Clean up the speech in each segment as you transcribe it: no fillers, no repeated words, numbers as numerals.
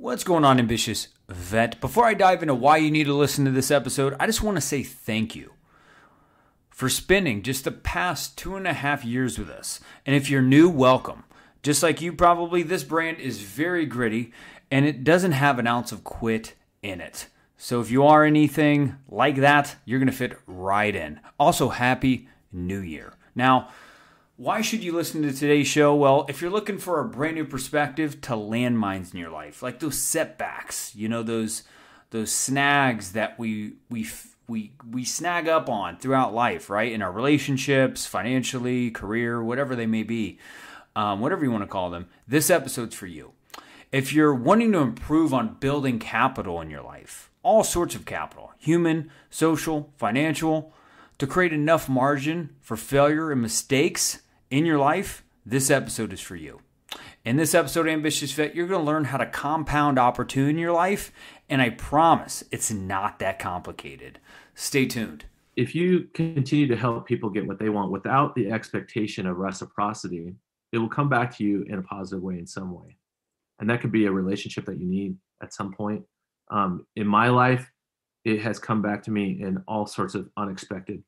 What's going on, ambitious vet? Before I dive into why you need to listen to this episode, I just want to say thank you for spending just the past 2.5 years with us. And if you're new, welcome. Just like you probably, this brand is very gritty and it doesn't have an ounce of quit in it. So if you are anything like that, you're going to fit right in. Also, Happy New Year. Now, why should you listen to today's show? Well, if you're looking for a brand new perspective to landmines in your life, like those setbacks, you know, those snags that we snag up on throughout life, right? In our relationships, financially, career, whatever they may be, whatever you want to call them, this episode's for you. If you're wanting to improve on building capital in your life, all sorts of capital, human, social, financial, to create enough margin for failure and mistakes in your life, this episode is for you. In this episode, Ambitious Vet, you're going to learn how to compound opportunity in your life, and I promise it's not that complicated. Stay tuned. If you continue to help people get what they want without the expectation of reciprocity, it will come back to you in a positive way in some way. And that could be a relationship that you need at some point. In my life, it has come back to me in all sorts of unexpected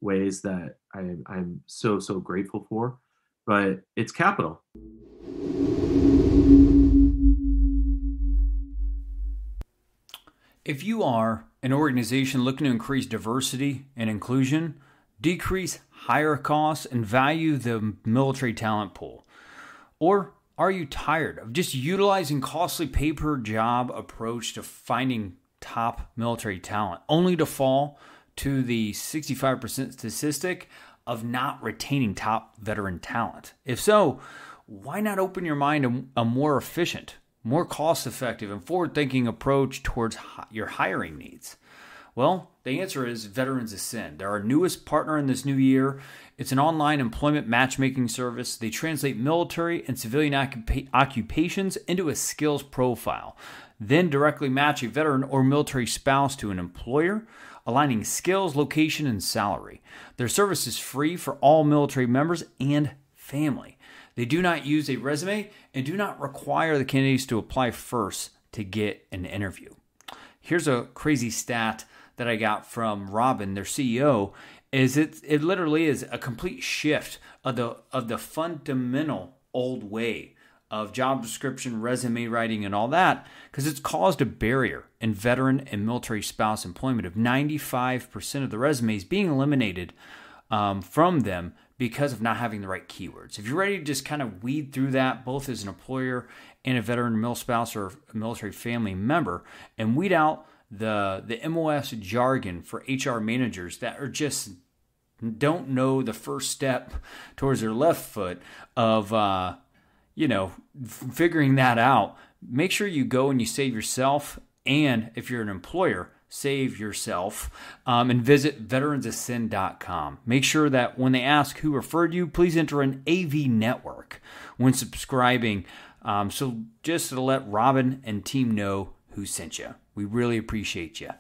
ways that I'm so grateful for. But it's capital. If you are an organization looking to increase diversity and inclusion, decrease higher costs, and value the military talent pool, or are you tired of just utilizing costly pay-per-job approach to finding top military talent, only to fall to the 65% statistic of not retaining top veteran talent? If so, why not open your mind to a more efficient, more cost-effective, and forward-thinking approach towards your hiring needs? Well, the answer is Veterans Ascend. They're our newest partner in this new year. It's an online employment matchmaking service. They translate military and civilian occupations into a skills profile, then directly match a veteran or military spouse to an employer, aligning skills, location, and salary. Their service is free for all military members and family. They do not use a resume and do not require the candidates to apply first to get an interview. Here's a crazy stat that I got from Robin, their CEO, is it literally is a complete shift of the fundamental old way of job description, resume writing, and all that, because it's caused a barrier in veteran and military spouse employment of 95% of the resumes being eliminated from them because of not having the right keywords. If you're ready to just kind of weed through that, both as an employer and a veteran mil spouse or a military family member, and weed out the MOS jargon for HR managers that are just don't know the first step towards their left foot of figuring that out, make sure you go and you save yourself, and if you're an employer, save yourself, and visit veteransascend.com. Make sure that when they ask who referred you, please enter an AV network when subscribing. So just to let Robin and team know who sent you. We really appreciate you.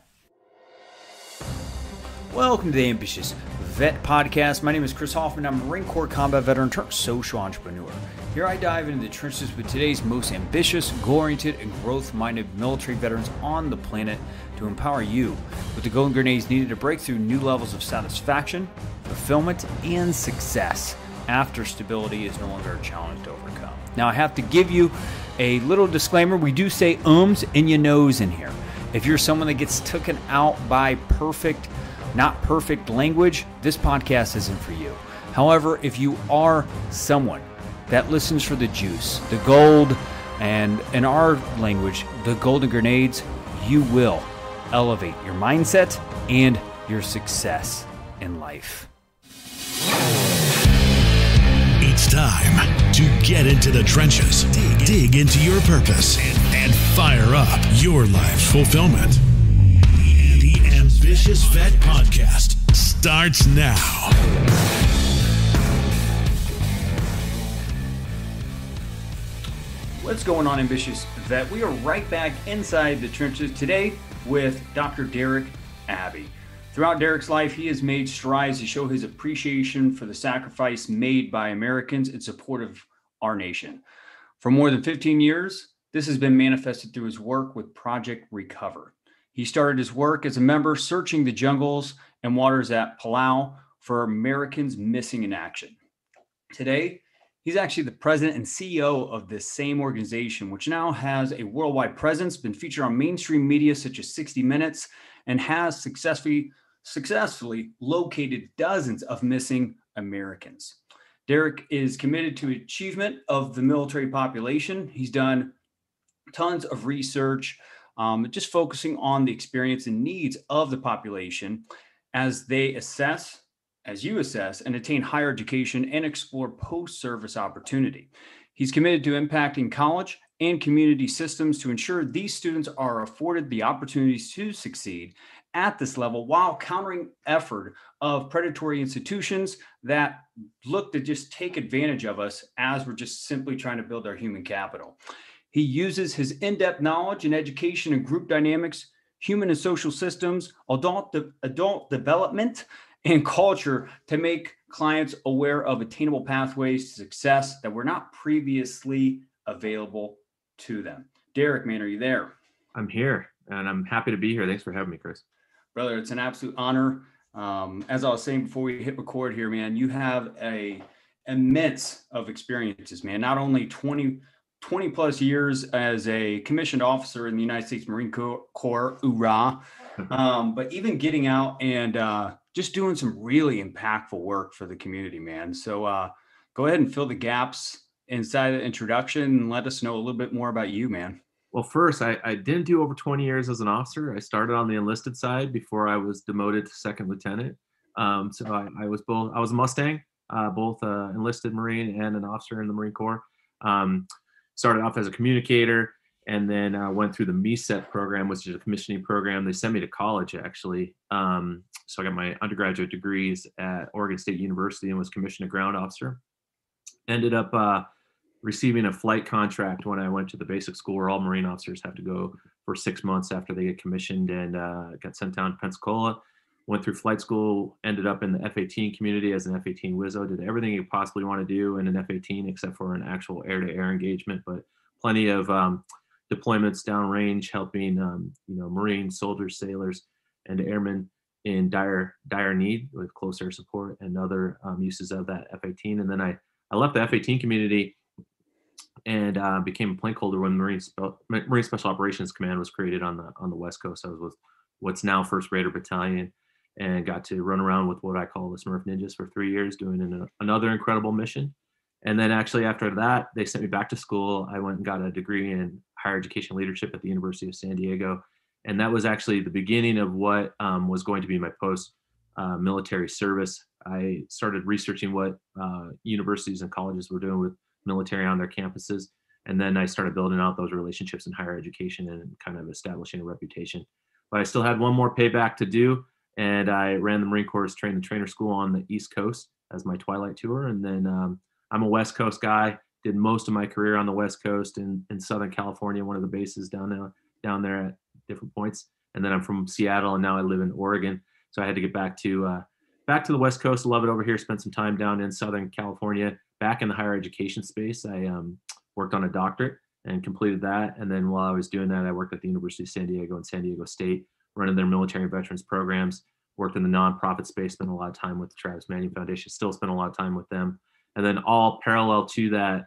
Welcome to the Ambitious Vet Podcast. My name is Chris Hoffman. I'm a Marine Corps combat veteran turned social entrepreneur. Here I dive into the trenches with today's most ambitious, goal-oriented, and growth-minded military veterans on the planet to empower you with the golden grenades needed to break through new levels of satisfaction, fulfillment, and success after stability is no longer a challenge to overcome. Now, I have to give you a little disclaimer. We do say ums and ya knows in here. If you're someone that gets taken out by perfect, not perfect language, this podcast isn't for you. However, if you are someone that listens for the juice, the gold, and in our language, the golden grenades, you will elevate your mindset and your success in life. It's time to get into the trenches, dig into your purpose, and fire up your life's fulfillment. The Ambitious Vet Podcast starts now. What's going on, Ambitious Vet? We are right back inside the trenches today with Dr. Derek Abbey. Throughout Derek's life, he has made strides to show his appreciation for the sacrifice made by Americans in support of our nation. For more than 15 years, This has been manifested through his work with Project Recover. He started his work as a member searching the jungles and waters at Palau for Americans missing in action. Today, he's actually the president and CEO of this same organization, which now has a worldwide presence, been featured on mainstream media such as 60 Minutes, and has successfully located dozens of missing Americans. Derek is committed to achievement of the military population. He's done tons of research, just focusing on the experience and needs of the population as they assess, as you assess, and attain higher education and explore post-service opportunity. He's committed to impacting college and community systems to ensure these students are afforded the opportunities to succeed at this level while countering effort of predatory institutions that look to just take advantage of us as we're just simply trying to build our human capital. He uses his in-depth knowledge in education and group dynamics, human and social systems, adult development, and culture to make clients aware of attainable pathways to success that were not previously available to them. Derek, man, are you there? I'm here, and I'm happy to be here. Thanks for having me, Chris. Brother, it's an absolute honor. As I was saying before we hit record here, man, you have a immense of experiences, man. Not only 20 plus years as a commissioned officer in the United States Marine Corps, hoorah, but even getting out and just doing some really impactful work for the community, man. So go ahead and fill the gaps inside the introduction and let us know a little bit more about you, man. Well, first, I didn't do over 20 years as an officer. I started on the enlisted side before I was demoted to second lieutenant. So I was a Mustang, both enlisted Marine and an officer in the Marine Corps. Started off as a communicator, and then went through the MESET program, which is a commissioning program. They sent me to college, actually. So I got my undergraduate degrees at Oregon State University and was commissioned a ground officer. Ended up receiving a flight contract when I went to the basic school where all Marine officers have to go for 6 months after they get commissioned, and got sent down to Pensacola. Went through flight school, ended up in the F-18 community as an F-18 Wizzo, did everything you possibly want to do in an F-18 except for an actual air-to-air engagement, but plenty of deployments downrange, helping Marine soldiers, sailors, and airmen in dire need with close air support and other uses of that F-18. And then I left the F-18 community and became a plank holder when Marine Special Operations Command was created on the West Coast. I was with what's now 1st Raider Battalion, and got to run around with what I call the Smurf Ninjas for 3 years, doing another incredible mission. And then actually after that, they sent me back to school. I went and got a degree in higher education leadership at the University of San Diego. And that was actually the beginning of what was going to be my post-military service. I started researching what universities and colleges were doing with military on their campuses. And then I started building out those relationships in higher education and kind of establishing a reputation. But I still had one more payback to do. And I ran the Marine Corps Train the Trainer School on the East Coast as my twilight tour. And then I'm a West Coast guy, did most of my career on the West Coast in Southern California, one of the bases down there at different points. And then I'm from Seattle, and now I live in Oregon. So I had to get back to the West Coast. Love it over here. Spent some time down in Southern California, back in the higher education space. I worked on a doctorate and completed that. And then while I was doing that, I worked at the University of San Diego and San Diego State, running their military and veterans programs, worked in the nonprofit space, spent a lot of time with the Travis Manning Foundation, still spend a lot of time with them. And then all parallel to that,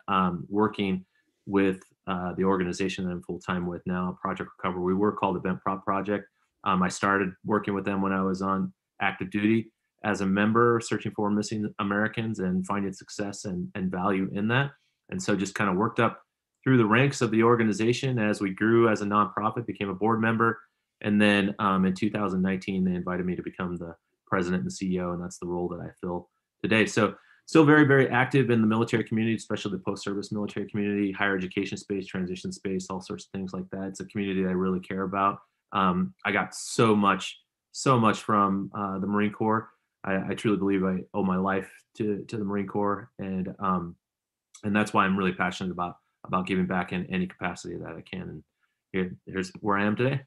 working with the organization that I'm full-time with now, Project Recover. We were called Event Prop Project. I started working with them when I was on active duty as a member, searching for missing Americans and finding success and value in that. And so just kind of worked up through the ranks of the organization as we grew as a nonprofit, became a board member. And then in 2019, they invited me to become the president and CEO, and that's the role that I fill today. So still very, very active in the military community, especially the post-service military community, higher education space, transition space, all sorts of things like that. It's a community that I really care about. I got so much from the Marine Corps. I truly believe I owe my life to the Marine Corps, and that's why I'm really passionate about giving back in any capacity that I can. And here's where I am today.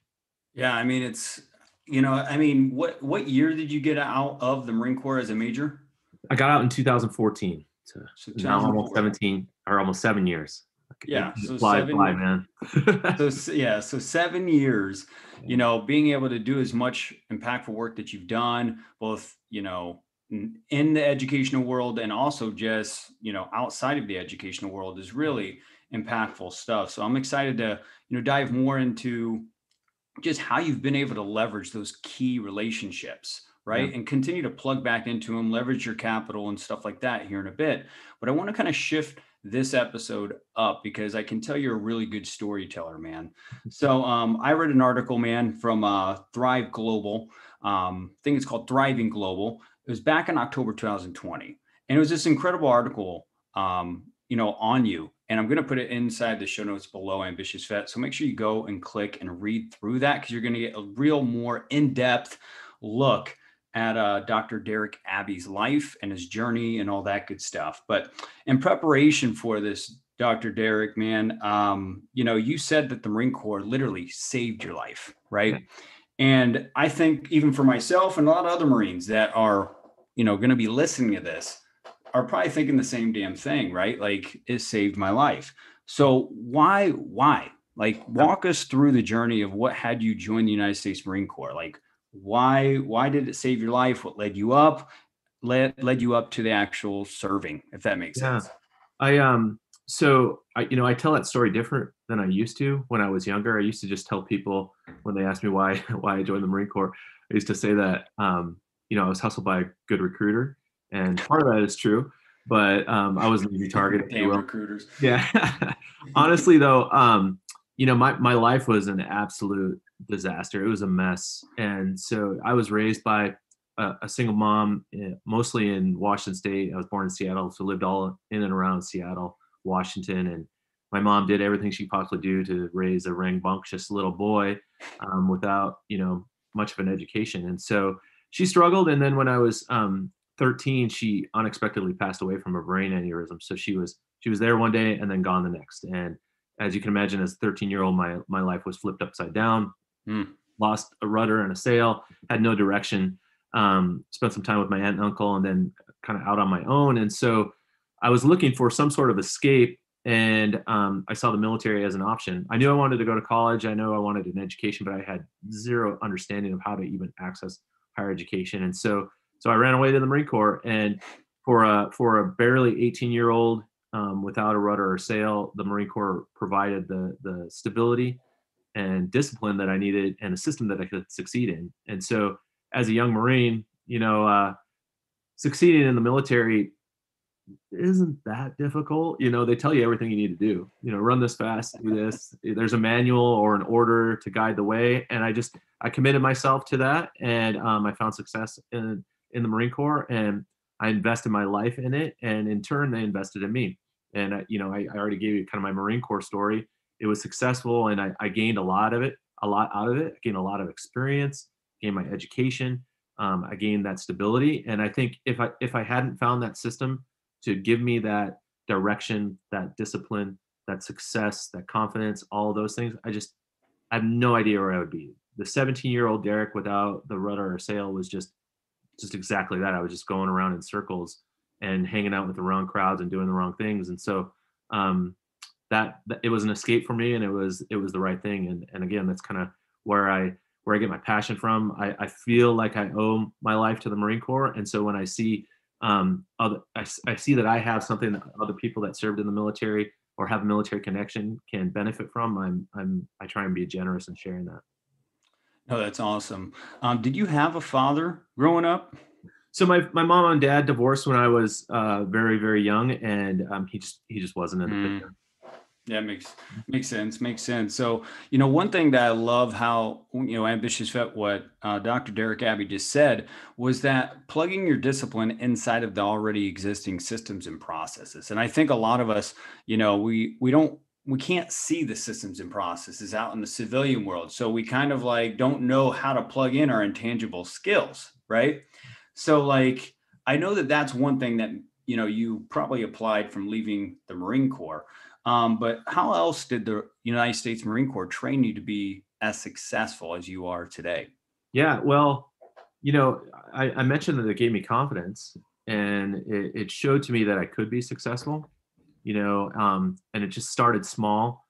Yeah, I mean, what year did you get out of the Marine Corps as a major? I got out in 2014. So now almost 17 or almost 7 years. Yeah. So fly, man. So 7 years, being able to do as much impactful work that you've done, both, in the educational world and also just, outside of the educational world is really impactful stuff. So I'm excited to, dive more into just how you've been able to leverage those key relationships, right? Yeah. And continue to plug back into them, leverage your capital and stuff like that here in a bit. But I want to kind of shift this episode up because I can tell you're a really good storyteller, man. So I read an article, man, from Thrive Global. I think it's called Thriving Global. It was back in October 2020. And it was this incredible article, on you. And I'm going to put it inside the show notes below, Ambitious Vet. So make sure you go and click and read through that because you're going to get a real more in-depth look at Dr. Derek Abbey's life and his journey and all that good stuff. But in preparation for this, Dr. Derek, man, you said that the Marine Corps literally saved your life, right? Yeah. And I think even for myself and a lot of other Marines that are, going to be listening to this, are probably thinking the same damn thing, right? Like, it saved my life. So why? Like, walk us through the journey of what had you join the United States Marine Corps. Like, why did it save your life? What led you up? Led you up to the actual serving, if that makes sense. I tell that story different than I used to when I was younger. I used to just tell people when they asked me why I joined the Marine Corps, I used to say that I was hustled by a good recruiter. And part of that is true, but I was an easy target. Damn recruiters. Yeah. Honestly, though, my life was an absolute disaster. It was a mess. And so I was raised by a single mom, mostly in Washington State. I was born in Seattle, so lived all in and around Seattle, Washington. And my mom did everything she possibly do to raise a rambunctious little boy without, much of an education. And so she struggled. And then when I was 13, she unexpectedly passed away from a brain aneurysm. So she was there one day and then gone the next. And as you can imagine, as a 13-year-old, my life was flipped upside down. Lost a rudder and a sail, had no direction. Spent some time with my aunt and uncle, and then kind of out on my own. And so I was looking for some sort of escape, and I saw the military as an option. I knew I wanted to go to college. I know I wanted an education, but I had zero understanding of how to even access higher education. And so I ran away to the Marine Corps, and for a barely 18-year-old without a rudder or sail, the Marine Corps provided the stability and discipline that I needed and a system that I could succeed in. And so as a young Marine, succeeding in the military isn't that difficult. They tell you everything you need to do, run this fast, do this. There's a manual or an order to guide the way. And I committed myself to that. And I found success in the Marine Corps, and I invested my life in it. And in turn, they invested in me. And I already gave you kind of my Marine Corps story. It was successful, and I gained a lot out of it. I gained a lot of experience, gained my education. I gained that stability. And I think if I hadn't found that system to give me that direction, that discipline, that success, that confidence, all of those things, I have no idea where I would be. The 17-year-old Derek without the rudder or sail was just exactly that. I was just going around in circles and hanging out with the wrong crowds and doing the wrong things. And so that it was an escape for me, and it was the right thing. And again, that's kind of where I get my passion from. I feel like I owe my life to the Marine Corps. And so when I see I see that I have something that other people that served in the military or have a military connection can benefit from, I try and be generous in sharing that. Oh, that's awesome. Did you have a father growing up? So my mom and dad divorced when I was very, very young, and he just wasn't in the picture. Yeah, makes sense. So, one thing that I love how, Ambitious Vet, what Dr. Derek Abbey just said was that plugging your discipline inside of the already existing systems and processes. And I think a lot of us, we can't see the systems and processes out in the civilian world. So we kind of don't know how to plug in our intangible skills, right? So I know that that's one thing that, you probably applied from leaving the Marine Corps. But how else did the United States Marine Corps train you to be as successful as you are today? Yeah, well, I mentioned that it gave me confidence, and it showed to me that I could be successful. and it just started small.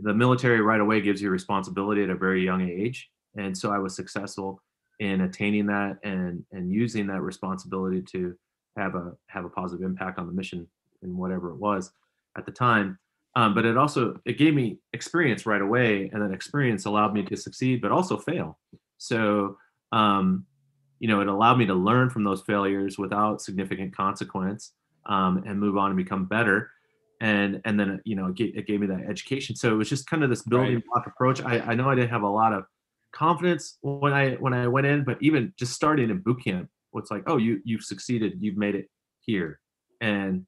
The military right away gives you responsibility at a very young age. And so I was successful in attaining that and using that responsibility to have a positive impact on the mission and whatever it was at the time. But it gave me experience right away, and that experience allowed me to succeed, but also fail. So, it allowed me to learn from those failures without significant consequence, and move on and become better. And then, it gave me that education. So it was just kind of this building block approach. I know I didn't have a lot of confidence when I went in, but even just starting in boot camp, it's like, oh, you've succeeded, you've made it here. And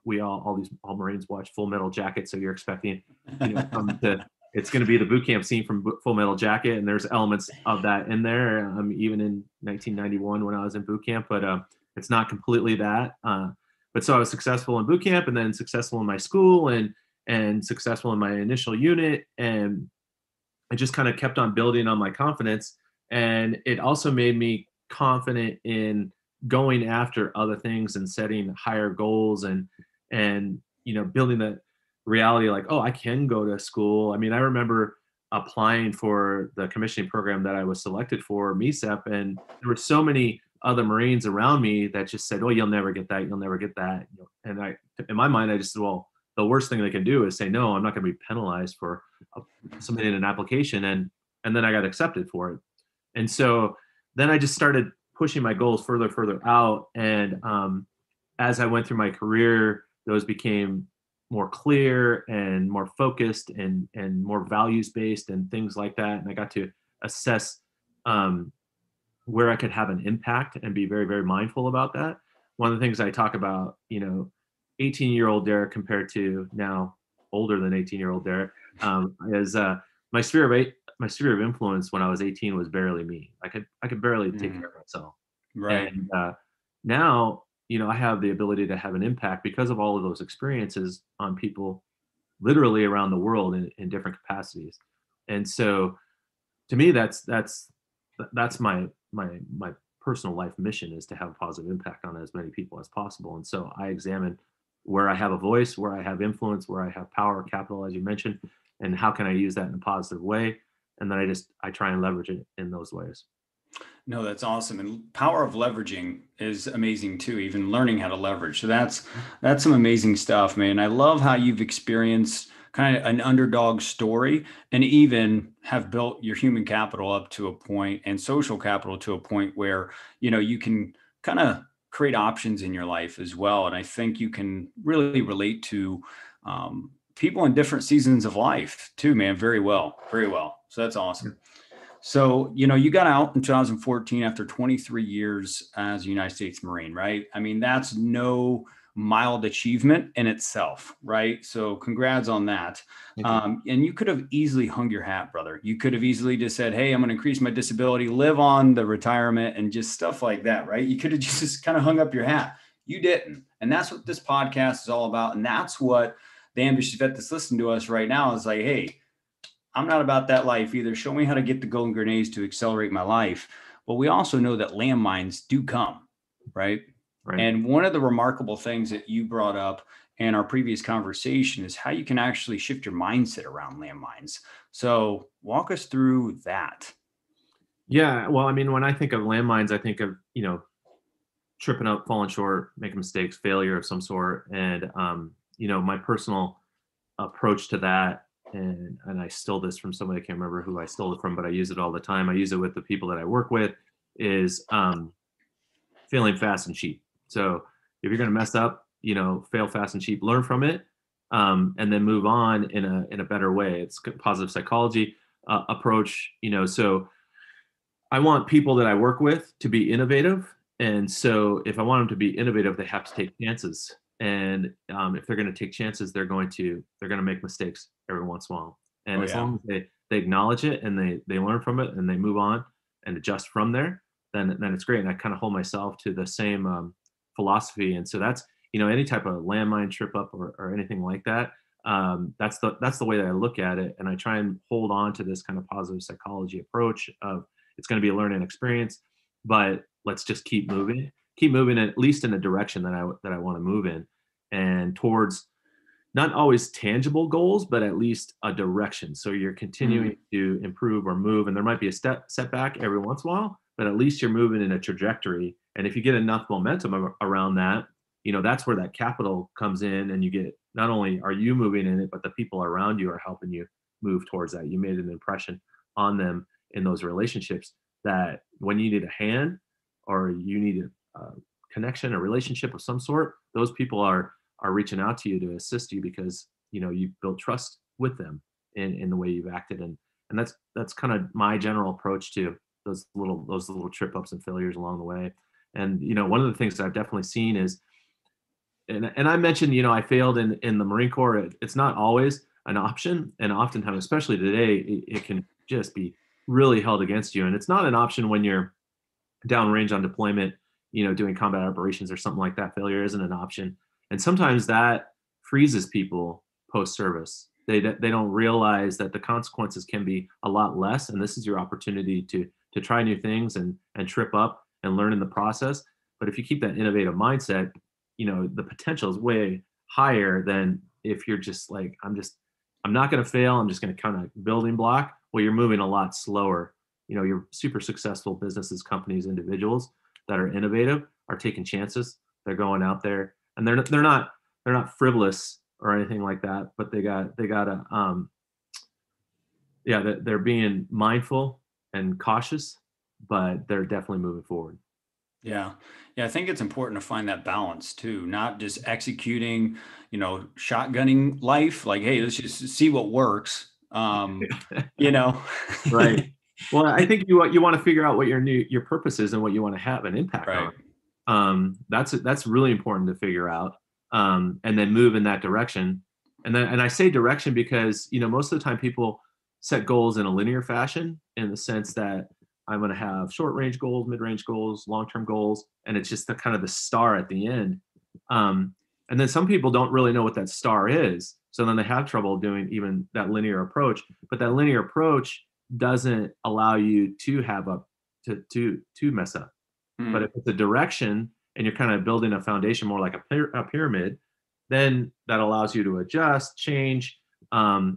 we all Marines watch Full Metal Jacket, so you're expecting it's going to be the boot camp scene from Full Metal Jacket, and there's elements of that in there, even in 1991 when I was in boot camp, but it's not completely that. But so I was successful in boot camp, and then successful in my school, and successful in my initial unit, and I just kind of kept on building on my confidence. And it also made me confident in going after other things and setting higher goals, and building that reality, like, oh, I can go to school. I mean, I remember applying for the commissioning program that I was selected for, MESEP, and there were so many other Marines around me that just said, oh, you'll never get that, you'll never get that. And in my mind, I just said, well, the worst thing they can do is say, no, I'm not going to be penalized for submitting an application. And then I got accepted for it. And so then I just started pushing my goals further out. And as I went through my career, those became more clear and more focused and more values-based and things like that. And I got to assess where I could have an impact and be very, very mindful about that. One of the things I talk about, 18-year-old Derek compared to now older than 18-year-old Derek, is my sphere of influence when I was 18 was barely me. I could barely take care of myself. Right. And now, I have the ability to have an impact because of all of those experiences on people literally around the world in different capacities. And so to me, that's my personal life mission, is to have a positive impact on as many people as possible. And so I examine where I have a voice, where I have influence, where I have power, capital, as you mentioned, and how can I use that in a positive way. And then I try and leverage it in those ways. No, that's awesome. And power of leveraging is amazing too, even learning how to leverage. So that's some amazing stuff, man. I love how you've experienced kind of an underdog story and even have built your human capital up to a point and social capital to a point where, you can kind of create options in your life as well. And I think you can really relate to people in different seasons of life too, man. Very well. Very well. So that's awesome. So, you got out in 2014 after 23 years as a United States Marine, right? I mean, that's no mild achievement in itself, right? So congrats on that. And you could have easily hung your hat, brother. You could have easily just said, hey, I'm going to increase my disability, live on the retirement and just stuff like that, right? You could have just kind of hung up your hat. You didn't. And that's what this podcast is all about. And that's what the ambitious vet that's listening to us right now is like, hey, I'm not about that life either. Show me how to get the golden grenades to accelerate my life. But we also know that landmines do come, right? And one of the remarkable things that you brought up in our previous conversation is how you can actually shift your mindset around landmines. So walk us through that. Yeah. Well, I mean, when I think of landmines, I think of, tripping up, falling short, making mistakes, failure of some sort. And, my personal approach to that, and I stole this from somebody, I can't remember who I stole it from, but I use it all the time. I use it with the people that I work with, is failing fast and cheap. So if you're going to mess up, fail fast and cheap, learn from it, and then move on in a better way. It's positive psychology approach, so I want people that I work with to be innovative. And so if I want them to be innovative, they have to take chances. And if they're going to take chances, they're going to make mistakes every once in a while. And as long as they acknowledge it and they learn from it and they move on and adjust from there, then it's great. And I kind of hold myself to the same philosophy. And so that's, any type of landmine trip up or anything like that. That's the way that I look at it. And I try and hold on to this kind of positive psychology approach of, it's going to be a learning experience, but let's just keep moving at least in a direction that I want to move in, and towards not always tangible goals, but at least a direction. So you're continuing to improve or move, and there might be a setback every once in a while, but at least you're moving in a trajectory. And if you get enough momentum around that, that's where that capital comes in, and you get, not only are you moving in it, but the people around you are helping you move towards that. You made an impression on them in those relationships, that when you need a hand or you need a connection, a relationship of some sort, those people are reaching out to you to assist you, because you've built trust with them in the way you've acted. And that's kind of my general approach to those little trip ups and failures along the way. And one of the things that I've definitely seen is, and I mentioned, I failed in the Marine Corps. It's not always an option, and oftentimes, especially today, it can just be really held against you. And it's not an option when you're downrange on deployment, doing combat operations or something like that. Failure isn't an option, and sometimes that freezes people post-service. They don't realize that the consequences can be a lot less, and this is your opportunity to try new things and trip up and learn in the process. But if you keep that innovative mindset, the potential is way higher than if you're just like, I'm not going to fail. I'm just going to kind of building block. Well, you're moving a lot slower. You're super successful businesses, companies, individuals that are innovative are taking chances. They're going out there, and they're not frivolous or anything like that, but they're being mindful and cautious, but they're definitely moving forward. Yeah. Yeah. I think it's important to find that balance too, not just executing, shotgunning life. Like, hey, let's just see what works. Right. Well, I think you want to figure out what your purpose is and what you want to have an impact on. That's really important to figure out, and then move in that direction. And I say direction because, most of the time people set goals in a linear fashion, in the sense that I'm going to have short range goals, mid range goals, long term goals, and it's just the kind of the star at the end. And then some people don't really know what that star is, so then they have trouble doing even that linear approach. But that linear approach doesn't allow you to have to mess up. But if it's a direction and you're kind of building a foundation more like a pyramid, then that allows you to adjust, change. I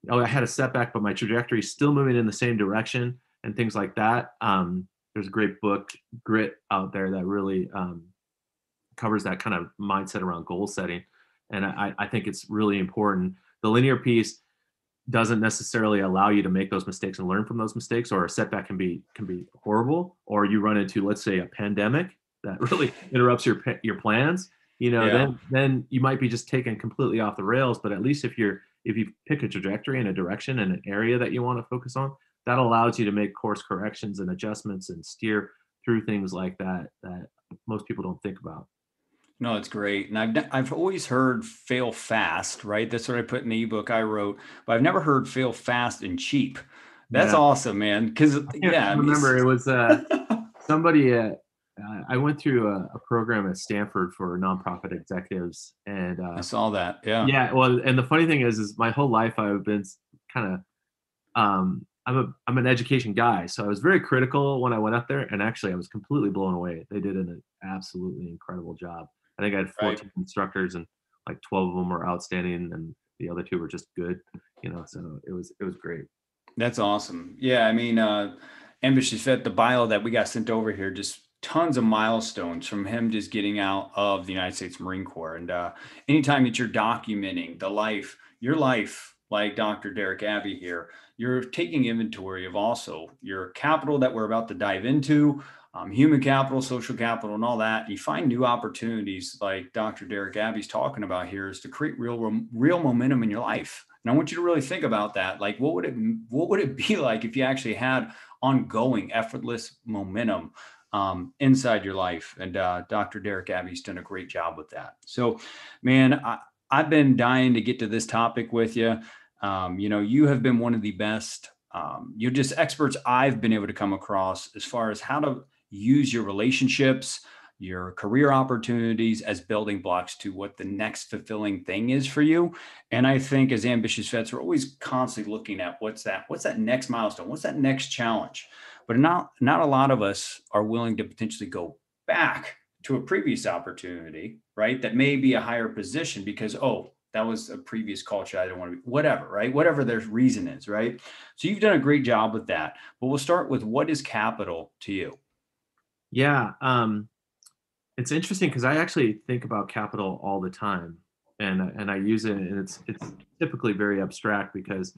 had a setback, but my trajectory is still moving in the same direction, and things like that. There's a great book, Grit, out there that really covers that kind of mindset around goal setting. And I think it's really important. The linear piece doesn't necessarily allow you to make those mistakes and learn from those mistakes, or a setback can be horrible, or you run into, let's say, a pandemic that really interrupts your plans. Then you might be just taken completely off the rails. But at least if you pick a trajectory and a direction and an area that you want to focus on, that allows you to make course corrections and adjustments and steer through things like that most people don't think about. No, it's great. And I've always heard fail fast, right? That's what I put in the ebook I wrote, but I've never heard fail fast and cheap. That's awesome, man. Because I remember it was somebody. I went through a program at Stanford for nonprofit executives, and I saw that. Yeah. Yeah. Well, and the funny thing is my whole life I've been kind of. I'm an education guy, so I was very critical when I went up there, and actually I was completely blown away. They did an absolutely incredible job. I think I had 14 instructors, and like 12 of them were outstanding, and the other 2 were just good. So it was great. That's awesome. Yeah, I mean, Ambitious Vet, the bio that we got sent over here, just tons of milestones from him just getting out of the United States Marine Corps. And anytime that you're documenting your life, like Dr. Derek Abbey here, you're taking inventory of also your capital that we're about to dive into, human capital, social capital, and all that. You find new opportunities like Dr. Derek Abbey's talking about here, is to create real momentum in your life. And I want you to really think about that. Like, what would it be like if you actually had ongoing, effortless momentum inside your life? And Dr. Derek Abbey's done a great job with that. So, man, I've been dying to get to this topic with you. You have been one of the best, you're just experts I've been able to come across as far as how to use your relationships, your career opportunities as building blocks to what the next fulfilling thing is for you. And I think as ambitious vets, we're always constantly looking at what's that next milestone? What's that next challenge? But not a lot of us are willing to potentially go back to a previous opportunity, right? That may be a higher position because, that was a previous culture. I don't want to be, whatever, right? Whatever their reason is, right? So you've done a great job with that. But we'll start with, what is capital to you? Yeah. It's interesting because I actually think about capital all the time, and I use it, and it's typically very abstract because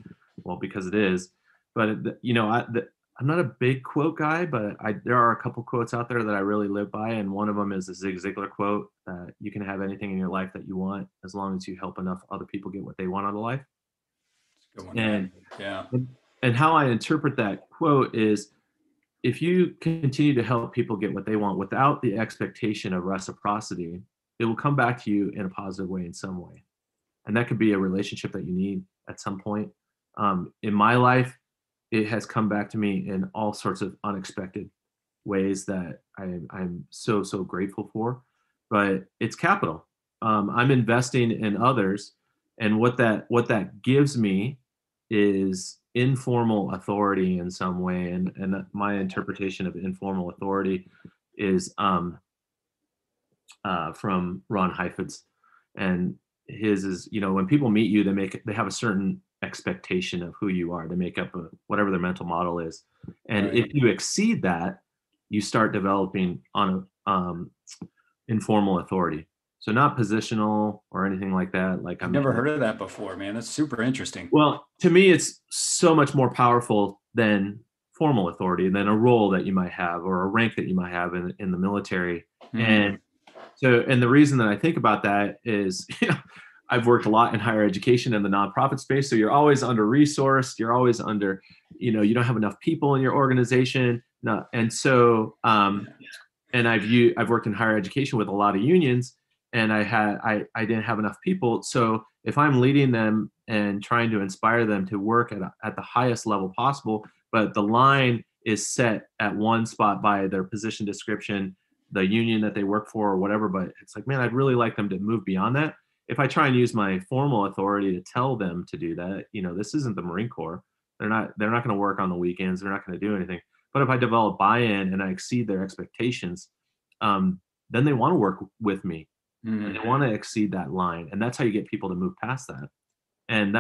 it is. But I'm not a big quote guy, but there are a couple quotes out there that I really live by, and one of them is a Zig Ziglar quote: "You can have anything in your life that you want as long as you help enough other people get what they want out of life." Good one, And man. Yeah. and how I interpret that quote is, if you continue to help people get what they want without the expectation of reciprocity, it will come back to you in a positive way in some way. And that could be a relationship that you need at some point. In my life, it has come back to me in all sorts of unexpected ways that I'm so, so grateful for. But it's capital. I'm investing in others. And what that gives me is informal authority in some way. And my interpretation of informal authority is from Ron Heifetz, and his is, when people meet you, they have a certain expectation of who you are. They make up whatever their mental model is, and Right. if you exceed that, you start developing on a informal authority. So not positional or anything like that. Like I've never heard of that before, man. That's super interesting. Well, to me, it's so much more powerful than formal authority, than a role that you might have or a rank that you might have in the military. And the reason that I think about that is, I've worked a lot in higher education in the nonprofit space. So you're always under resourced. You're always under, you don't have enough people in your organization. No. And so, and I've worked in higher education with a lot of unions, and I didn't have enough people. So if I'm leading them and trying to inspire them to work at the highest level possible, but the line is set at one spot by their position description, the union that they work for or whatever, but it's like, man, I'd really like them to move beyond that. If I try and use my formal authority to tell them to do that, this isn't the Marine Corps. They're not going to work on the weekends. They're not going to do anything. But if I develop buy-in and I exceed their expectations, then they want to work with me. And they want to exceed that line. And that's how you get people to move past that. And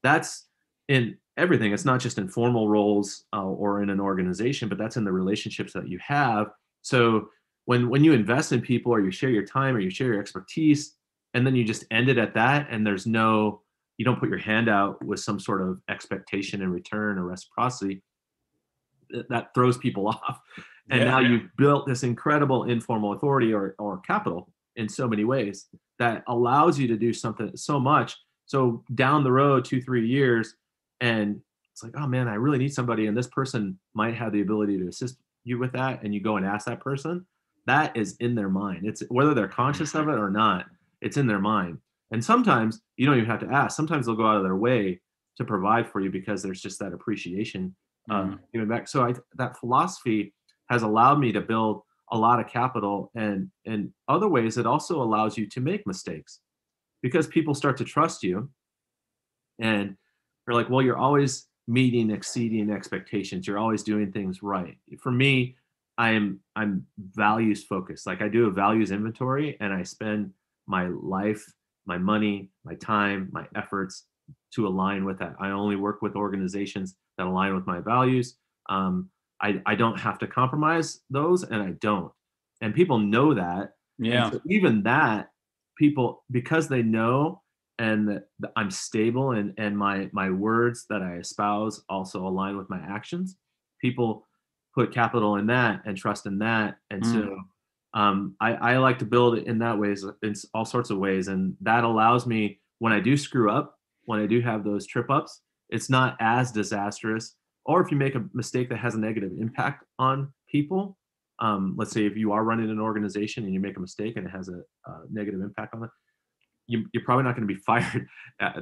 that's in everything. It's not just in formal roles or in an organization, but that's in the relationships that you have. So when you invest in people, or you share your time, or you share your expertise, and then you just end it at that, and you don't put your hand out with some sort of expectation in return or reciprocity, that throws people off. And now you've built this incredible informal authority or capital in so many ways that allows you to do something so much. So down the road, 2-3 years, and it's like, oh man, I really need somebody, and this person might have the ability to assist you with that, and you go and ask that person, that is in their mind. It's whether they're conscious of it or not, it's in their mind. And sometimes you don't even have to ask. Sometimes they'll go out of their way to provide for you because there's just that appreciation giving back. So that philosophy has allowed me to build a lot of capital, and in other ways, it also allows you to make mistakes because people start to trust you, and they're like, well, you're always meeting, exceeding expectations. You're always doing things right. For me, I'm values focused. Like I do a values inventory, and I spend my life, my money, my time, my efforts to align with that. I only work with organizations that align with my values. I don't have to compromise those, and I don't. And people know that. Yeah. And so even that, people, because they know, and that I'm stable, and my words that I espouse also align with my actions, people put capital in that and trust in that. And so I like to build it in that ways, in all sorts of ways. And that allows me, when I do screw up, when I do have those trip ups, it's not as disastrous. Or if you make a mistake that has a negative impact on people, let's say if you are running an organization and you make a mistake and it has a negative impact on it, you're probably not going to be fired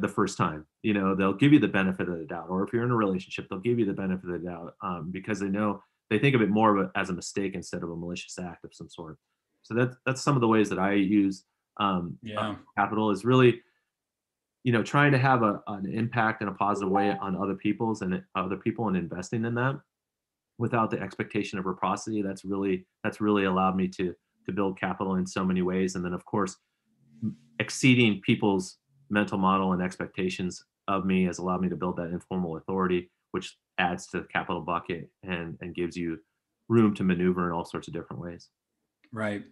the first time. They'll give you the benefit of the doubt. Or if you're in a relationship, they'll give you the benefit of the doubt because they think of it more as a mistake instead of a malicious act of some sort. So that's some of the ways that I use capital, is really, trying to have an impact in a positive way on other people and investing in that without the expectation of reciprocity. That's really allowed me to build capital in so many ways. And then of course, exceeding people's mental model and expectations of me has allowed me to build that informal authority, which adds to the capital bucket and gives you room to maneuver in all sorts of different ways. Right.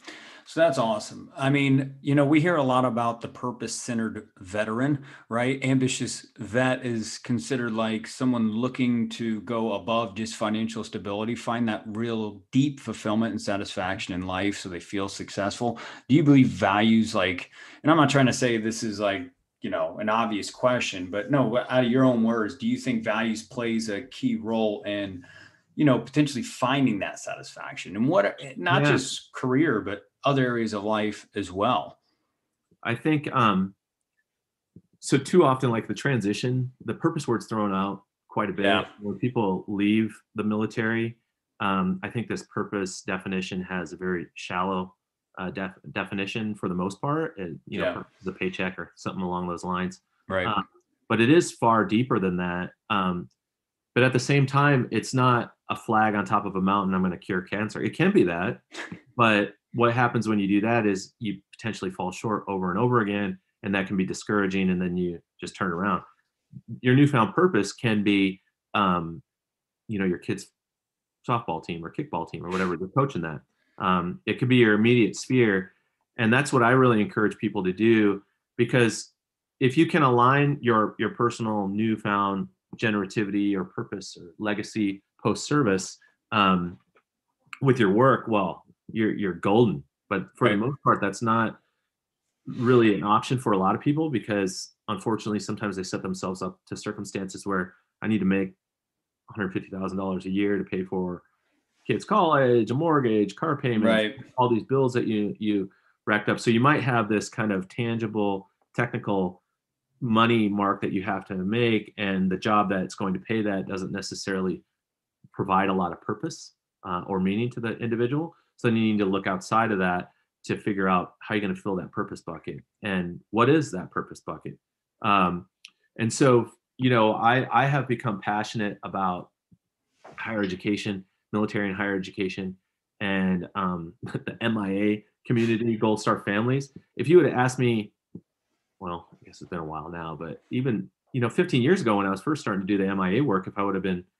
So that's awesome. I mean, we hear a lot about the purpose-centered veteran, right? Ambitious vet is considered like someone looking to go above just financial stability, find that real deep fulfillment and satisfaction in life so they feel successful. Do you believe values like, and I'm not trying to say this is like, an obvious question, but no, out of your own words, do you think values plays a key role in potentially finding that satisfaction and not Yeah, just career, but other areas of life as well? I think so. Too often, like the transition, the purpose word's thrown out quite a bit Yeah. when people leave the military. I think this purpose definition has a very shallow definition for the most part. Yeah. The paycheck or something along those lines. Right. But it is far deeper than that. But at the same time, it's not a flag on top of a mountain. I'm going to cure cancer. It can be that, but what happens when you do that is you potentially fall short over and over again, and that can be discouraging. And then you just turn around. Your newfound purpose can be, your kid's softball team or kickball team or whatever you're coaching that. It could be your immediate sphere, and that's what I really encourage people to do, because if you can align your personal newfound generativity or purpose or legacy post-service with your work, well, you're golden. But for the most part, that's not really an option for a lot of people, because unfortunately sometimes they set themselves up to circumstances where I need to make $150,000 a year to pay for kids' college, a mortgage, car payments, all these bills that you racked up. So you might have this kind of tangible technical money mark that you have to make, and the job that's going to pay that doesn't necessarily provide a lot of purpose or meaning to the individual. So then you need to look outside of that to figure out how you're going to fill that purpose bucket, and what is that purpose bucket. And so, I have become passionate about higher education, military and higher education, and the MIA community, Gold Star families. If you would have asked me, well, I guess it's been a while now, but even 15 years ago when I was first starting to do the MIA work,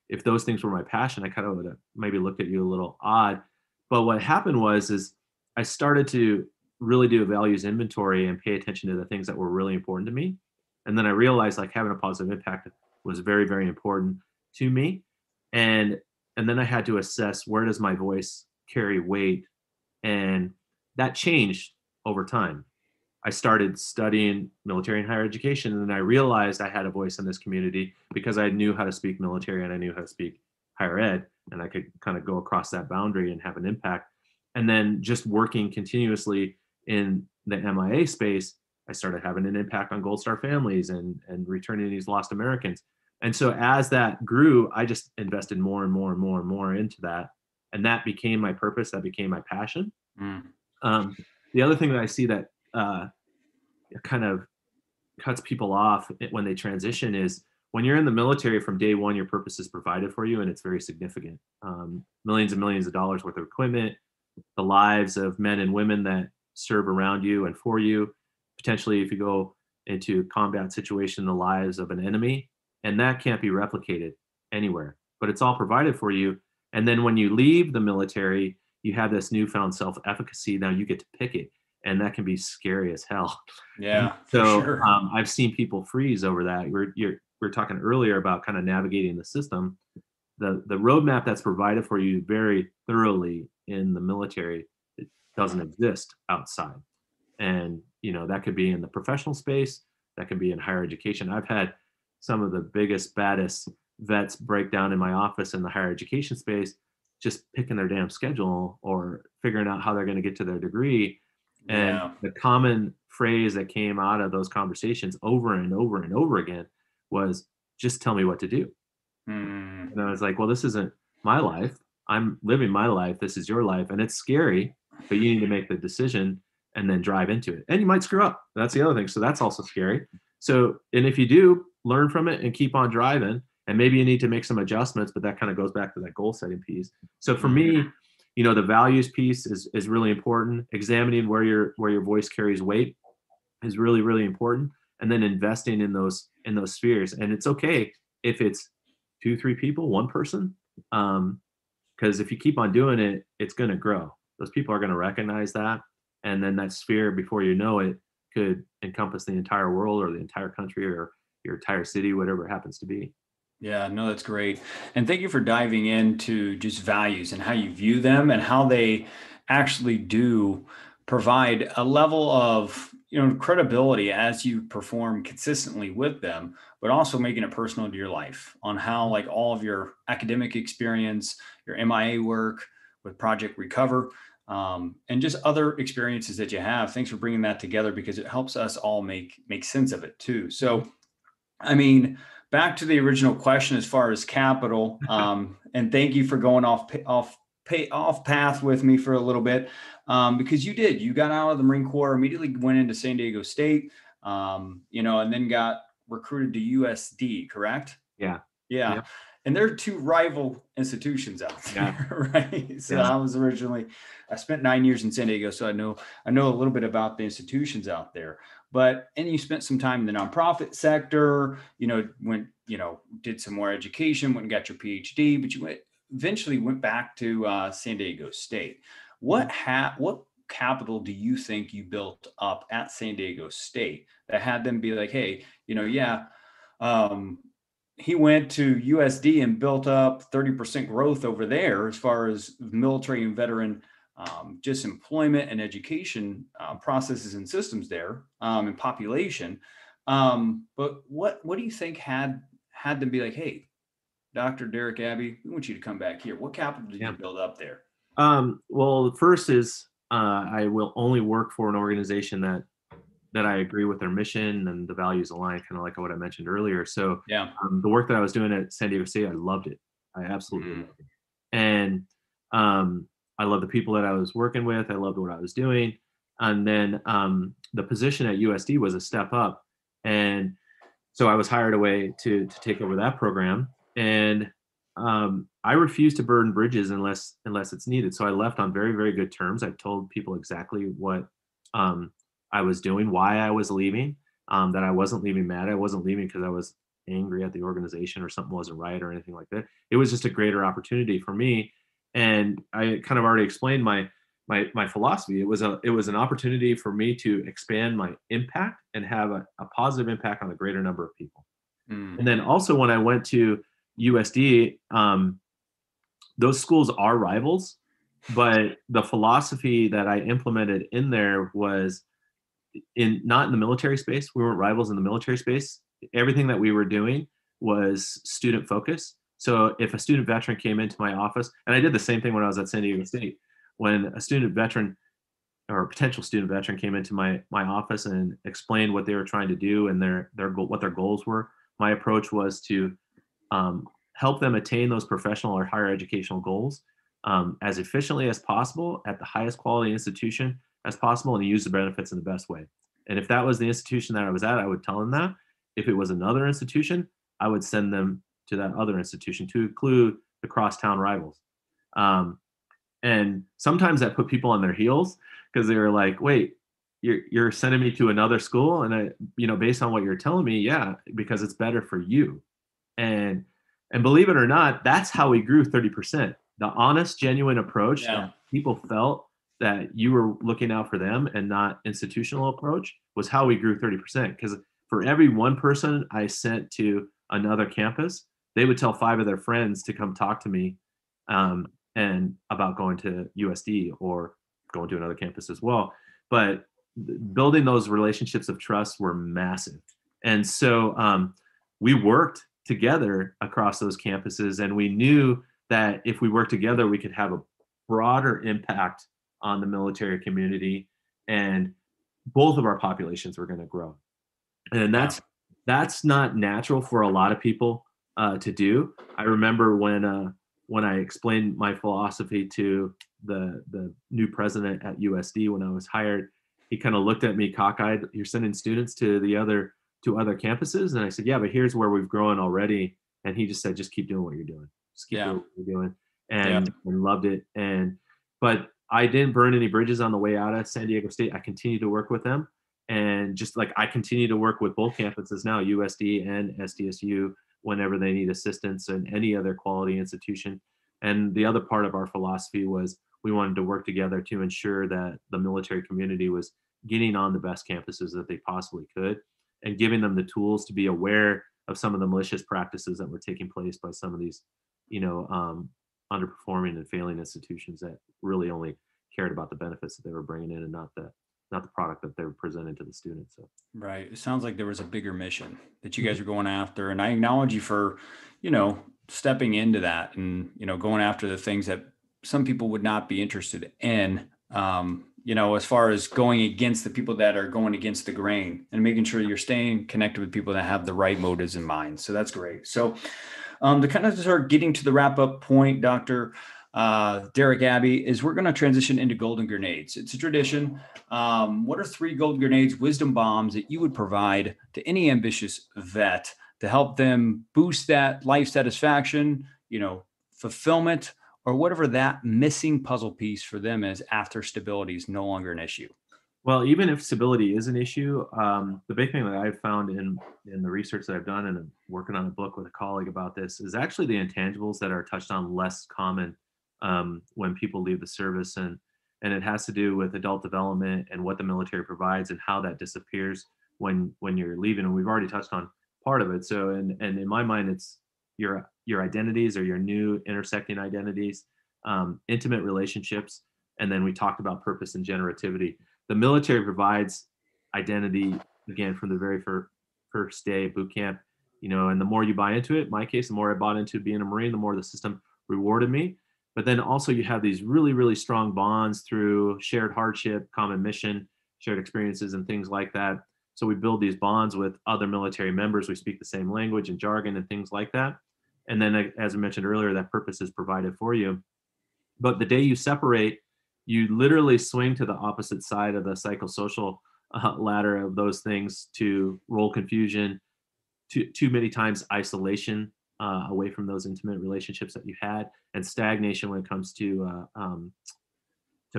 if those things were my passion, I kind of would have maybe looked at you a little odd. But what happened is I started to really do a values inventory and pay attention to the things that were really important to me. And then I realized like having a positive impact was very, very important to me. And then I had to assess, where does my voice carry weight? And that changed over time. I started studying military and higher education, and then I realized I had a voice in this community because I knew how to speak military and I knew how to speak higher ed, and I could kind of go across that boundary and have an impact. And then just working continuously in the MIA space, I started having an impact on Gold Star families and returning these lost Americans. And so as that grew, I just invested more and more and more and more into that. And that became my purpose. That became my passion. The other thing that I see that kind of cuts people off when they transition is when you're in the military from day one, your purpose is provided for you, and it's very significant. Millions and millions of dollars worth of equipment, the lives of men and women that serve around you and for you. Potentially, if you go into a combat situation, the lives of an enemy, and that can't be replicated anywhere, but it's all provided for you. And then when you leave the military, you have this newfound self-efficacy. Now you get to pick it, and that can be scary as hell. Yeah. So sure. I've seen people freeze over that. We're talking earlier about kind of navigating the system. The roadmap that's provided for you very thoroughly in the military, it doesn't exist outside. And that could be in the professional space, that could be in higher education. I've had some of the biggest, baddest vets break down in my office in the higher education space, just picking their damn schedule or figuring out how they're going to get to their degree. And the common phrase that came out of those conversations over and over and over again was, just tell me what to do. And I was like, well, this isn't my life. I'm living my life. This is your life. And it's scary, but you need to make the decision and then drive into it. And you might screw up. That's the other thing. So that's also scary. So, and if you do, learn from it and keep on driving. And maybe you need to make some adjustments, but that kind of goes back to that goal setting piece. So for me, the values piece is really important. Examining where your voice carries weight is really, really important. and then investing in those spheres. And it's okay if it's 2-3 people, one person, because if you keep on doing it, it's going to grow. Those people are going to recognize that, and then that sphere, before you know it, could encompass the entire world or the entire country or your entire city, whatever it happens to be. Yeah, no, that's great. And thank you for diving into just values and how you view them and how they actually do provide a level of, credibility as you perform consistently with them, but also making it personal to your life on how like all of your academic experience, your MIA work with Project Recover, and just other experiences that you have. Thanks for bringing that together because it helps us all make sense of it too. So, I mean, back to the original question as far as capital, and thank you for going off path with me for a little bit, because you got out of the Marine Corps, immediately went into San Diego State, and then got recruited to USD, correct? Yeah. Yeah. Yep. And there are two rival institutions out there, right? So Yeah. I spent 9 years in San Diego, so I know a little bit about the institutions out there. And you spent some time in the nonprofit sector, did some more education, went and got your PhD, but you eventually went back to San Diego State. What capital do you think you built up at San Diego State that had them be like, hey, he went to USD and built up 30% growth over there as far as military and veteran just employment and education processes and systems there, and population. But what do you think had them be like, hey, Dr. Derek Abbey, we want you to come back here? What capital did you build up there? Well, the first is I will only work for an organization that I agree with their mission and the values align, kind of like what I mentioned earlier. So the work that I was doing at San Diego State, I loved it. I absolutely loved it. And I love the people that I was working with. I loved what I was doing. And then the position at USD was a step up. And so I was hired away to take over that program. And I refuse to burn bridges unless it's needed. So I left on very, very good terms. I told people exactly what I was doing, why I was leaving, that I wasn't leaving mad. I wasn't leaving because I was angry at the organization or something wasn't right or anything like that. It was just a greater opportunity for me. And I kind of already explained my philosophy. It was an opportunity for me to expand my impact and have a positive impact on a greater number of people. And then also when I went to USD, those schools are rivals, but the philosophy that I implemented in there was not in the military space. We weren't rivals in the military space. Everything that we were doing was student focused. So if a student veteran came into my office, and I did the same thing when I was at San Diego State, when a student veteran or a potential student veteran came into my office and explained what they were trying to do and what their goals were, my approach was to help them attain those professional or higher educational goals as efficiently as possible at the highest quality institution as possible, and to use the benefits in the best way. And if that was the institution that I was at, I would tell them that. If it was another institution, I would send them to that other institution, to include the crosstown rivals. And sometimes that put people on their heels because they were like, wait, you're sending me to another school? And I, based on what you're telling me, yeah, because it's better for you. And believe it or not, that's how we grew 30%. The honest, genuine approach that people felt that you were looking out for them and not institutional approach was how we grew 30%. Because for every one person I sent to another campus, they would tell 5 of their friends to come talk to me and about going to USD or going to another campus as well. But building those relationships of trust were massive. And so we worked together across those campuses, and we knew that if we worked together, we could have a broader impact on the military community, and both of our populations were going to grow. And that's not natural for a lot of people to do. I remember when I explained my philosophy to the new president at USD when I was hired, he kind of looked at me cockeyed. You're sending students to other campuses? And I said, yeah, but here's where we've grown already. And he just said, just keep doing what you're doing. Just keep doing what you're doing. And loved it. But I didn't burn any bridges on the way out of San Diego State. I continued to work with them. And just like I continue to work with both campuses now, USD and SDSU, whenever they need assistance, and any other quality institution. And the other part of our philosophy was we wanted to work together to ensure that the military community was getting on the best campuses that they possibly could, and giving them the tools to be aware of some of the malicious practices that were taking place by some of these, underperforming and failing institutions that really only cared about the benefits that they were bringing in, and not the product that they were presenting to the students. So. Right. It sounds like there was a bigger mission that you guys are going after. And I acknowledge you for, stepping into that and, going after the things that some people would not be interested in, as far as going against the people that are going against the grain, and making sure you're staying connected with people that have the right motives in mind. So that's great. So to kind of start getting to the wrap up point, Dr. Derek Abbey, is we're going to transition into golden grenades. It's a tradition. What are 3 golden grenades, wisdom bombs that you would provide to any ambitious vet to help them boost that life satisfaction, fulfillment, or whatever that missing puzzle piece for them is after stability is no longer an issue? Well, even if stability is an issue, the big thing that I've found in the research that I've done, and I'm working on a book with a colleague about this, is actually the intangibles that are touched on less common when people leave the service, and it has to do with adult development and what the military provides and how that disappears when you're leaving. And we've already touched on part of it. So, and in my mind, it's your identities, or your new intersecting identities, intimate relationships, and then we talked about purpose and generativity. The military provides identity, again, from the very first day of boot camp, and the more you buy into it, in my case, the more I bought into being a Marine, the more the system rewarded me. But then also you have these really, really strong bonds through shared hardship, common mission, shared experiences, and things like that. So we build these bonds with other military members. We speak the same language and jargon and things like that. And then, as I mentioned earlier, that purpose is provided for you. But the day you separate, you literally swing to the opposite side of the psychosocial ladder of those things, to role confusion, too many times isolation, away from those intimate relationships that you had, and stagnation when it comes to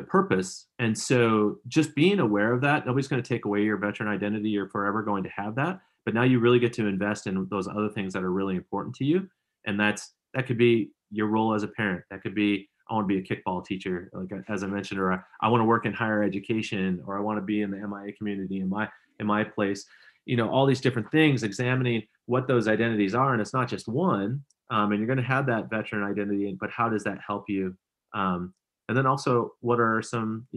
purpose. And so just being aware of that, nobody's going to take away your veteran identity. You're forever going to have that. But now you really get to invest in those other things that are really important to you. And that could be your role as a parent. That could be, I want to be a kickball teacher, like as I mentioned, or I want to work in higher education, or I want to be in the MIA community in my place. All these different things, examining what those identities are. And it's not just one, and you're going to have that veteran identity, but how does that help you? And then also, what are some,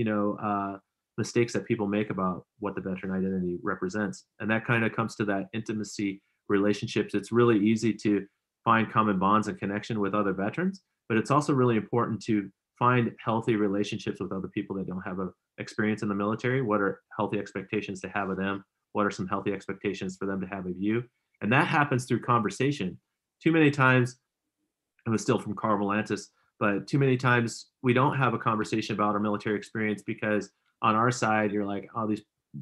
mistakes that people make about what the veteran identity represents? And that kind of comes to that intimacy relationships. It's really easy to find common bonds and connection with other veterans, but it's also really important to find healthy relationships with other people that don't have a experience in the military. What are healthy expectations to have of them? What are some healthy expectations for them to have of you? And that happens through conversation. Too many times, it was still from Carl Volantis, but too many times we don't have a conversation about our military experience, because on our side, you're like, oh,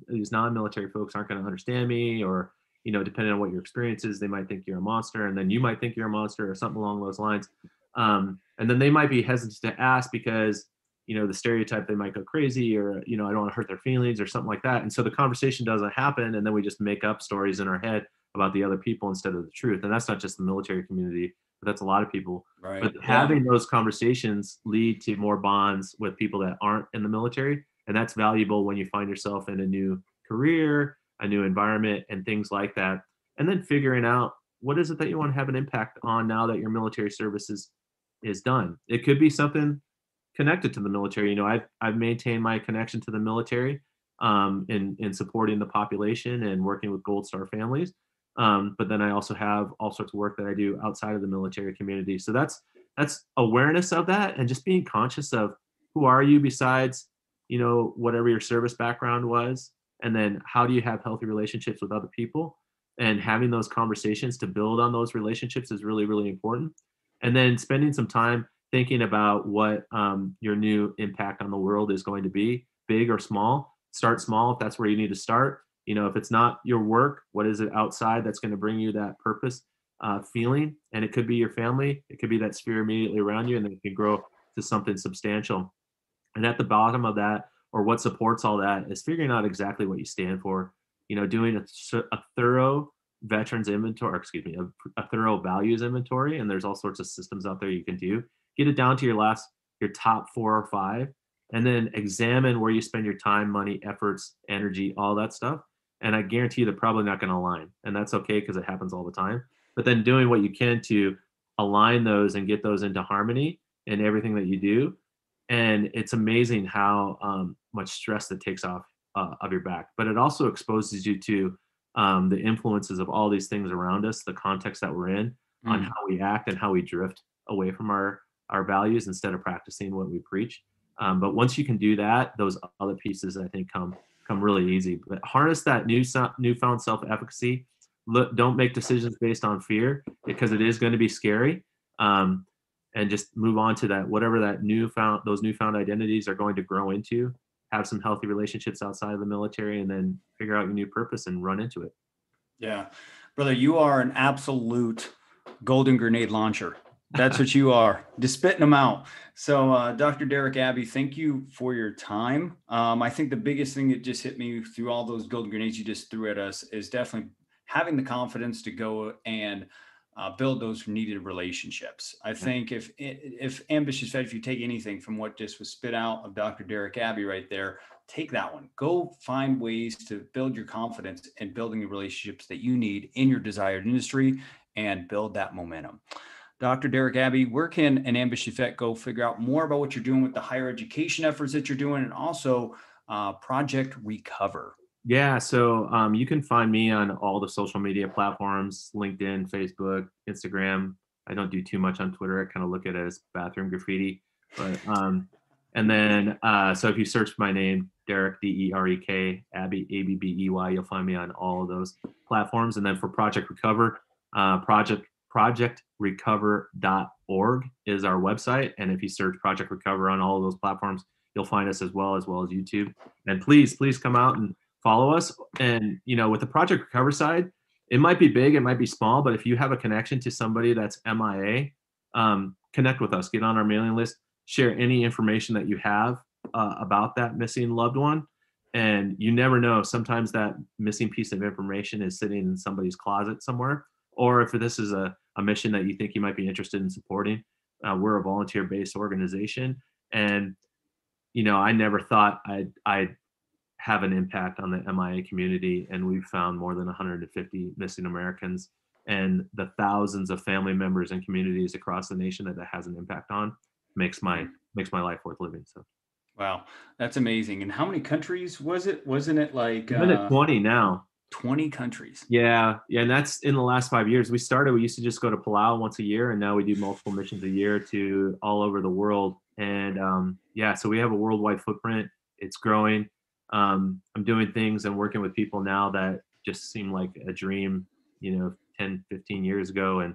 these non-military folks aren't going to understand me, or, depending on what your experience is, they might think you're a monster, and then you might think you're a monster, or something along those lines. And then they might be hesitant to ask because, the stereotype, they might go crazy, or, I don't want to hurt their feelings, or something like that. And so the conversation doesn't happen. And then we just make up stories in our head about the other people instead of the truth. And that's not just the military community, but that's a lot of people. Right. But having those conversations lead to more bonds with people that aren't in the military. And that's valuable when you find yourself in a new career, a new environment, and things like that. And then figuring out, what is it that you want to have an impact on now that your military service is done? It could be something connected to the military. I've maintained my connection to the military in supporting the population and working with Gold Star families. But then I also have all sorts of work that I do outside of the military community. So that's awareness of that, and just being conscious of who are you besides, whatever your service background was, and then how do you have healthy relationships with other people, and having those conversations to build on those relationships is really, really important. And then spending some time thinking about what your new impact on the world is going to be, big or small. Start small if that's where you need to start. If it's not your work, what is it outside that's going to bring you that purpose feeling? And it could be your family. It could be that sphere immediately around you, and then it can grow to something substantial. And at the bottom of that, or what supports all that is figuring out exactly what you stand for. Doing a thorough veterans inventory, or excuse me, a thorough values inventory, and there's all sorts of systems out there you can do. Get it down to your top 4 or 5, and then examine where you spend your time, money, efforts, energy, all that stuff. And I guarantee you they're probably not going to align, and that's okay because it happens all the time. But then doing what you can to align those and get those into harmony in everything that you do. And it's amazing how much stress that takes off of your back. But it also exposes you to the influences of all these things around us, the context that we're in, on how we act and how we drift away from our values instead of practicing what we preach. But once you can do that, those other pieces, I think, come really easy. But harness that newfound self-efficacy. Don't make decisions based on fear, because it is going to be scary. And just move on to that, whatever those newfound identities are going to grow into. Have some healthy relationships outside of the military, and then figure out your new purpose and run into it. Yeah. Brother, you are an absolute golden grenade launcher. That's what you are. Just spitting them out. So, Dr. Derek Abbey, thank you for your time. I think the biggest thing that just hit me through all those golden grenades you just threw at us is definitely having the confidence to go and build those needed relationships. I think if Ambitious Vet, if you take anything from what just was spit out of Dr. Derek Abbey right there, take that one. Go find ways to build your confidence and building the relationships that you need in your desired industry and build that momentum. Dr. Derek Abbey, where can an ambitious vet go figure out more about what you're doing with the higher education efforts that you're doing, and also Project Recover? Yeah, so you can find me on all the social media platforms: LinkedIn, Facebook, Instagram. I don't do too much on Twitter. I kind of look at it as bathroom graffiti. But and then so if you search my name, Derek, D-E-R-E-K, Abbey, A-B-B-E-Y, you'll find me on all of those platforms. And then for Project Recover, projectrecover.org is our website. And if you search Project Recover on all of those platforms, you'll find us as well as YouTube. And please come out and follow us. And, with the Project Recover side, it might be big, it might be small, but if you have a connection to somebody that's MIA, connect with us, get on our mailing list, share any information that you have about that missing loved one. And you never know, sometimes that missing piece of information is sitting in somebody's closet somewhere. Or if this is a mission that you think you might be interested in supporting, we're a volunteer-based organization. And, I never thought I'd have an impact on the MIA community. And we've found more than 150 missing Americans, and the thousands of family members and communities across the nation that has an impact on makes my life worth living. So. Wow, that's amazing. And how many countries was it? Wasn't it like I'm at 20 now? 20 countries. Yeah. And that's in the last 5 years. We used to just go to Palau once a year, and now we do multiple missions a year to all over the world. And so we have a worldwide footprint. It's growing. I'm doing things and working with people now that just seem like a dream, 10, 15 years ago. And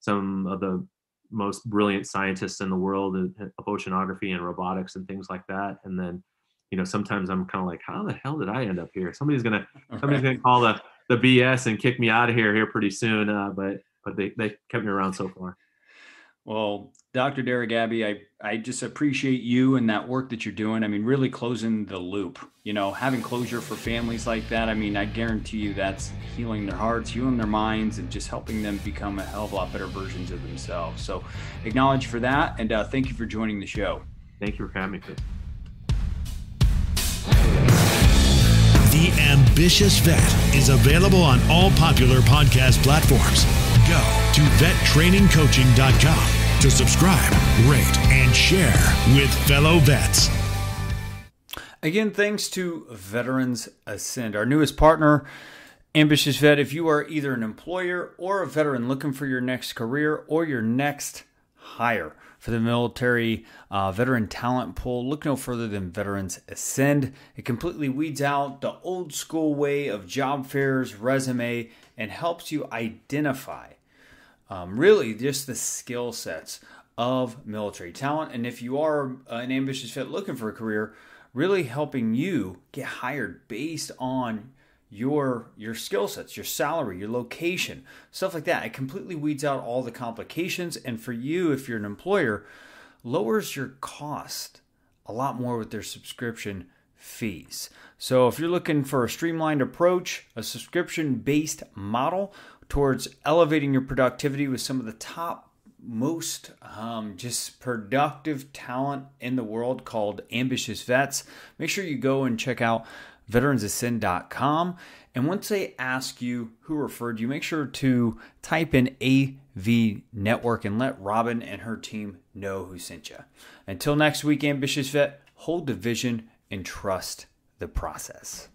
some of the most brilliant scientists in the world of oceanography and robotics and things like that. And then, sometimes I'm kind of like, how the hell did I end up here? Somebody's gonna call the BS and kick me out of here pretty soon. But they kept me around so far. Well, Dr. Derek Abbey, I just appreciate you and that work that you're doing. I mean, really closing the loop, having closure for families like that. I mean, I guarantee you that's healing their hearts, healing their minds, and just helping them become a hell of a lot better versions of themselves. So acknowledge for that. And thank you for joining the show. Thank you for having me, Chris. The Ambitious Vet is available on all popular podcast platforms. Go to vettrainingcoaching.com to subscribe, rate, and share with fellow vets. Again, thanks to Veterans Ascend, our newest partner. Ambitious Vet, if you are either an employer or a veteran looking for your next career or your next hire for the military veteran talent pool, look no further than Veterans Ascend. It completely weeds out the old school way of job fairs, resume, and helps you identify really just the skill sets of military talent. And if you are an ambitious vet looking for a career, really helping you get hired based on your skill sets, your salary, your location, stuff like that. It completely weeds out all the complications. And for you, if you're an employer, lowers your cost a lot more with their subscription fees. So if you're looking for a streamlined approach, a subscription-based model towards elevating your productivity with some of the top most just productive talent in the world called Ambitious Vets, make sure you go and check out veteransascend.com. And once they ask you who referred you, make sure to type in AV Network and let Robin and her team know who sent you. Until next week, Ambitious Vet, hold the vision and trust the process.